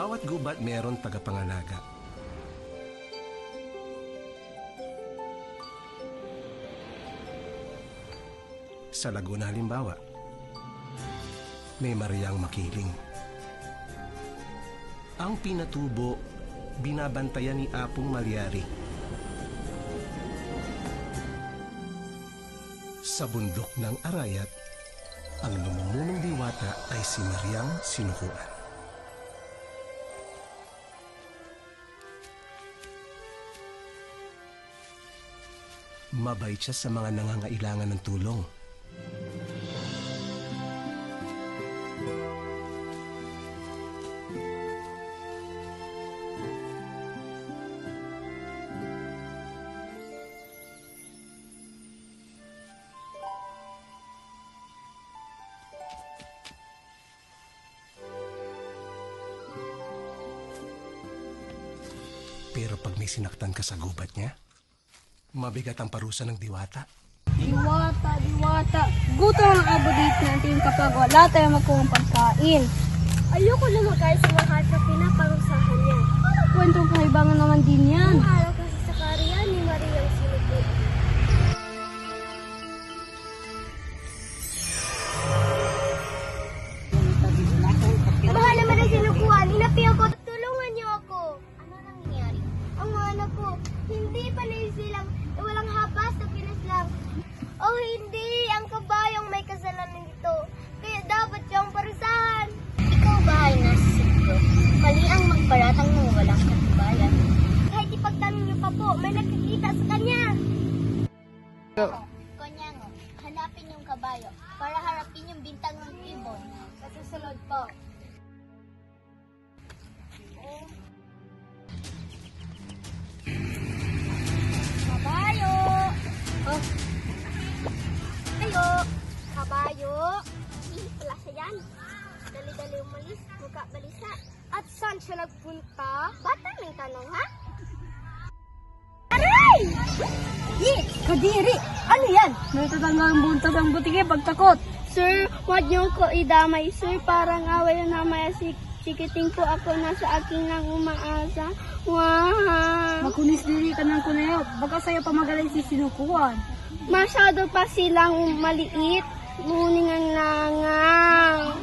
bawat gubat meron tagapangalaga. Sa Laguna halimbawa, may Mariang Makiling. Ang pinatubo, binabantayan ni Apong Malyari. Sa bundok ng Arayat, ang numumunong diwata ay si Mariang Sinukuan. Mabait siya sa mga nangangailangan ng tulong. Pero pag may sinaktan ka sa gubat niya, mabigat ang parusa ng diwata. Diwata, diwata. Gutom ang abudit natin kapag wala tayong magkuhang pagkain. Ayoko lumagay sa lahat na pinaparusahan niya. Kwentong kahibangan naman din yan. Ang araw kasi sa kariyan ni Mariang Sinukuan. Mahal naman ang Sinukuan. Inapi ako. Tulungan niyo ako. Ano nangyayari? Ang mga anak ko, hindi pa silang walang habas na pinaslang. Oh, hindi. Ang kabayong may kasalanan nito. Kaya dapat siyang parusahan. Ikaw ba ay nasa siglo? Mali ang magparatang ng walang katibayan. Kahit ipagtanong niyo pa po, may nakikita sa kanya. Konyango, hanapin yung kabayo para harapin yung bintang ng ibon. Sa susunod po. Kabayo! Oh. Kabayo! Kabayo! Hindi pala siya yan. Dali-dali umalis, mukha balisa. At saan siya nagpunta? Bata may tanong, ha? Aray! Kadiri! Ano yan? May tatanggal ang buntag ang butike pagtakot. Sir, wag niyo ko idamay. Sir, parang away na namaya si Chikiting po ako na sa aking nang umaasa. Wow! Makunis diri ka ng kunayo. Baka sa'yo pa magaling si Sinukuan. Masyado pa silang maliit. Nguning ang langaw.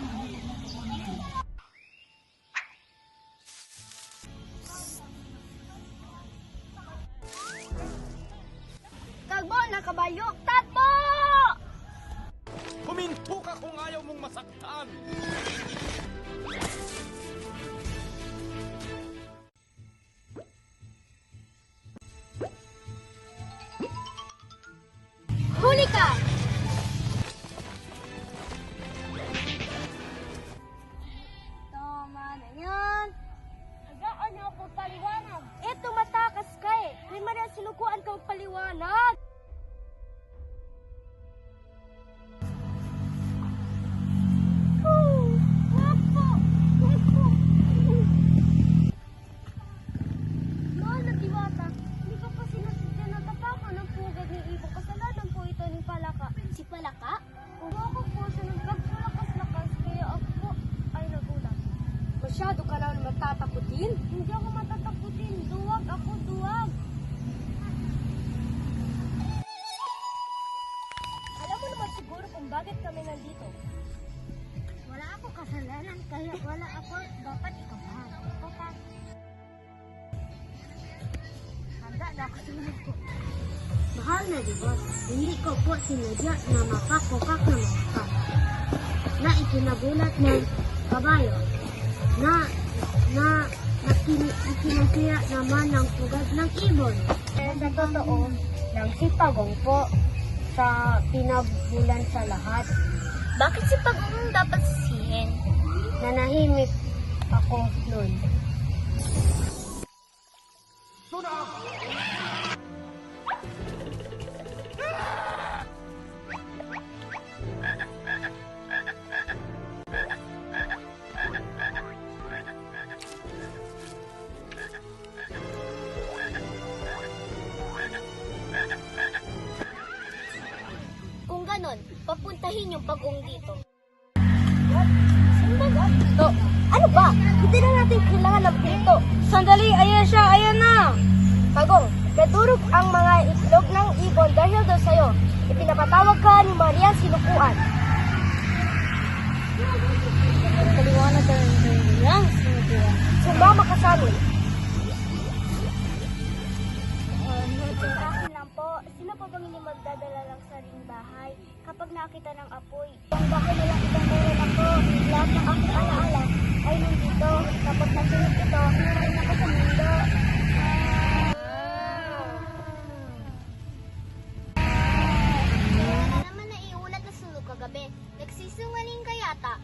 Tagbo na kabayo! Tagbo! Huminto ka kung ayaw mong masaktan! Huli ka! Tama na yan. Agaan niyo ako paliwanag. Eto matakas ka eh. May man sinukuan kang paliwanag. Mahal na diwata, hindi ka pa sinasadya na tapakan ng pugad ni Ibo. Kasalanan po ito ni Palaka. Si Palaka? Kung ako po siya nagpaglakas-lakas, kaya ako po ay nagulat. Masyado ka lang matatakutin. Hindi ako matatakutin. Duwag ako, duwag. Alam mo naman siguro kung bakit kami nandito. Wala ako kasalanan, kaya wala ako dapat ikabahan. Dapat. Handa na ako sumunod ko. Mahal na diba, hindi ko po sinadya na makakukak na mga na ikinagulat ng kabayo na ikinasira naman ng pugad ng ibon. Sa totoo, ng sipagong po sa pinabulan sa lahat. Bakit sipagong dapat sisihin? Nanahimik ako noon. Kung ganon, papuntahin yung pagong dito. Ito, Ano ba? Hindi na natin kailangan ng pinto. Sandali, ayan siya, ayan na. Pagong, nadurog ang mga itlog ng ibon dahil doon sa'yo. Ipinapatawag ka ni Maria Sinukuan. Kaliwanag ka rin yan. Sumama ka sa amin. Sa akin lang po, sino po bang hindi magdadala lang sa ring bahay kapag nakita ng apoy? Ang bahay nila itong meron ako. Lahat ng aking alaala ay nandito. Kapag nasunog ito, hinahin ako sa mundo. Wala naman naiulat na sunog kagabi. Nagsisungaling ka yata.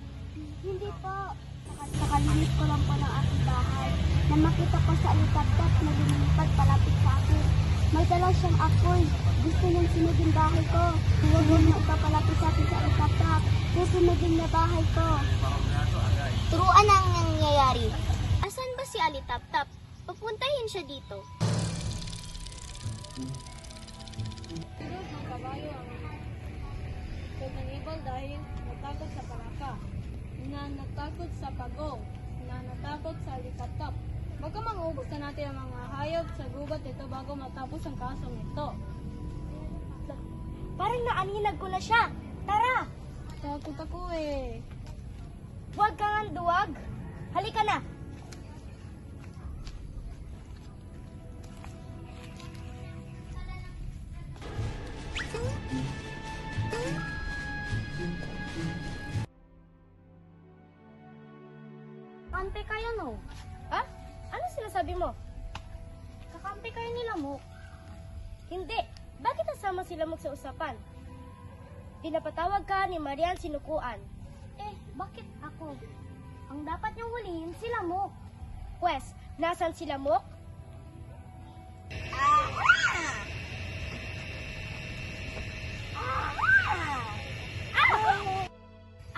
Hindi po. Nakalimit ko lang po ng aking bahay na makita ko sa alitap-tap na lumilipad palapit sa akin. May dala siyang apoy. Gusto niyang sunugin bahay ko. Huwag mo na ipapalapit sa akin sa alitap-tap. Susunugin na bahay ko. Turuan ang nangyayari. Asan ba si Alitap-tap? Papuntahin siya dito. Tulog ng kabayo ang nanibal dahil natakot sa palaka, na natakot sa pagong, na natakot sa likatap. Baka mangubos na natin ang mga hayop sa gubat ito bago matapos ang kasong ito. Parang naaninag ko na siya. Tara! Takot ako eh. Huwag kang duwag. Halika na. Kakampi kayo no? Ha? Ano sinasabi mo? Kakampi kayo nila mo. Hindi. Bakit nasama sila mo sa usapan? Pinapatawag ka ni Marian Sinukuan. Bakit ako? Ang dapat niyong hulihin sila mo. Pwes, nasan sila mo?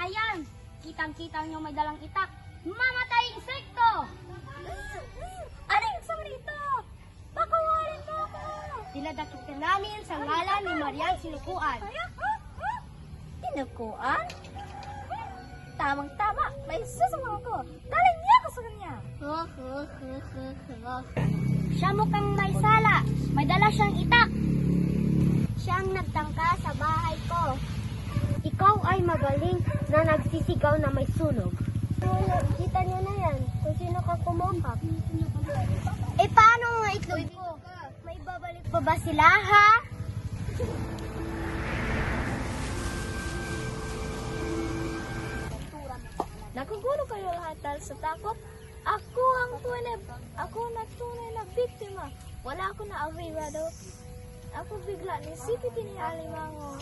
Ayan! Kitang-kitang yung may dalang itak. Mamatay insekto! Ano yung isang rito? Pakawalan mo ako! Dinadakip ka namin sa ngalan ni Marian Sinukuan. Sinukuan? Tamang-tama, may susunod ko. Galing niya ako sa kanya. Siya mukhang may sala. May dala siyang itak. Siya ang nagtangka sa bahay ko. Ikaw ay magaling na nagsisigaw na may sunog. Kita niyo na yan kung sino ka kumambak. Paano nga itlog ko? May babalik pa ba sila, ha? Nagugulo kayo lahat dahil sa takot. Ako na tunay na biktima. Wala ako na averado. Ako bigla nisipiti ni Alimango.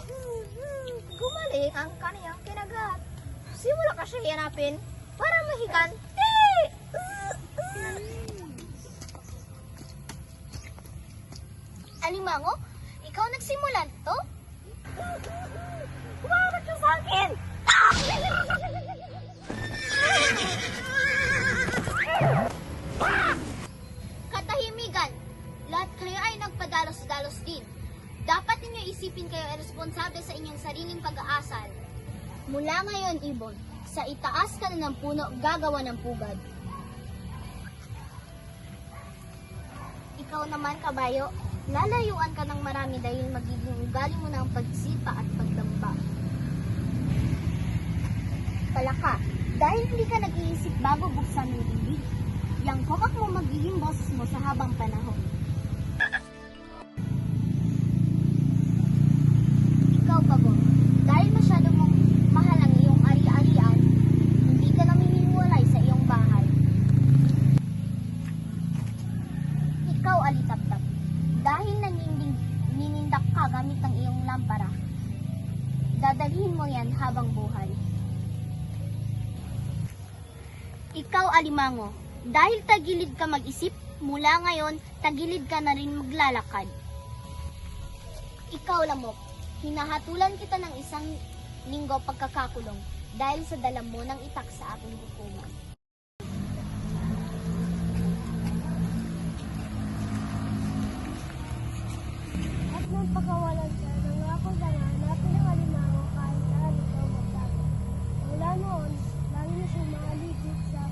Gumaling ang kaniyang kinagat. Simula ka siya hanapin para mahiganti. Alimango, ikaw nagsimulan to? Kumawag ka sa akin! Katahimigan, lahat kayo ay nagpadalos-dalos din. Dapat ninyo isipin kayo ay responsable sa inyong sariling pag-aasal. Mula ngayon, Ibon, sa itaas ka na ng puno, gagawa ng pugad. Ikaw naman, kabayo, lalayuan ka ng marami dahil magiging ugali mo na ang pagsipa at pagdamba. Palaka, dahil hindi ka nag-iisip bago buksan ng bibig, yang kokak mo magiging boses mo sa habang panahon. Ikaw, Pagong, dahil masyado mong mahal ang iyong ari-arian, hindi ka namiminiwalay sa iyong bahay. Ikaw, Alitap-tap, dahil ninindak ka gamit ang iyong lampara, dadalhin mo yan habang buhay. Ikaw, Alimango, dahil tagilid ka mag-isip, mula ngayon, tagilid ka na rin maglalakad. Ikaw, Lamok, hinahatulan kita ng 1 linggo pagkakakulong dahil sa dala mo ng itak sa aking hukuman. At nung pagkawalan siya, nangako siya na hanapin ang Alimango kahit saan ikaw magtago. Mula noon, lagi na siya maligid sa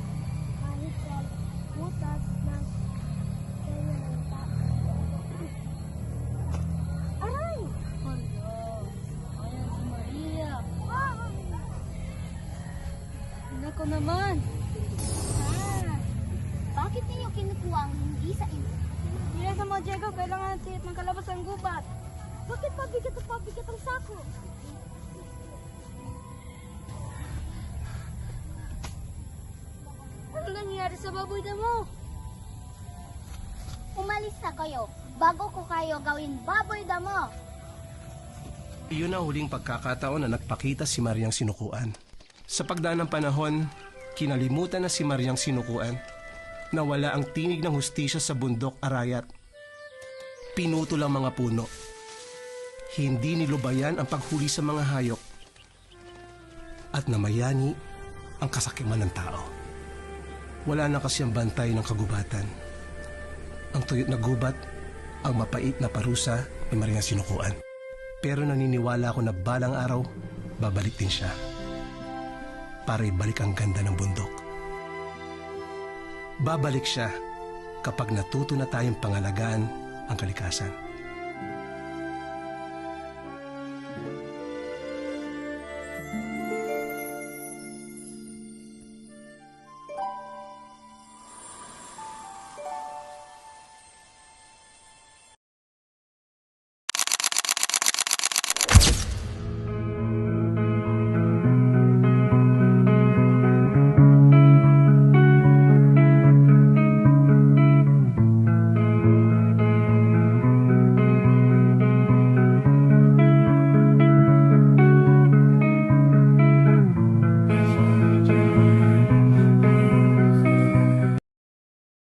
naman. Bakit ninyo kinukuha ang hindi sa inyo? Hindi sa mga Diego, kailangan natin magkalabas ang gubat. Bakit pabigat ang sako? Ano nangyari sa baboy damo? Umalis na kayo bago ko kayo gawin baboy damo. Iyon ang huling pagkakataon na nagpakita si Mariang Sinukuan. Sa pagdaan ng panahon, kinalimutan na si Mariang Sinukuan na wala ang tinig ng hustisya sa bundok Arayat. Pinutol ang mga puno. Hindi nilubayan ang paghuli sa mga hayop. At namayani ang kasakiman ng tao. Wala na kasi ang bantay ng kagubatan. Ang tuyot na gubat, ang mapait na parusa ni Mariang Sinukuan. Pero naniniwala ako na balang araw, babalik din siya. Para ibalik ang ganda ng bundok. Babalik siya kapag natuto na tayong pangalagaan ang kalikasan.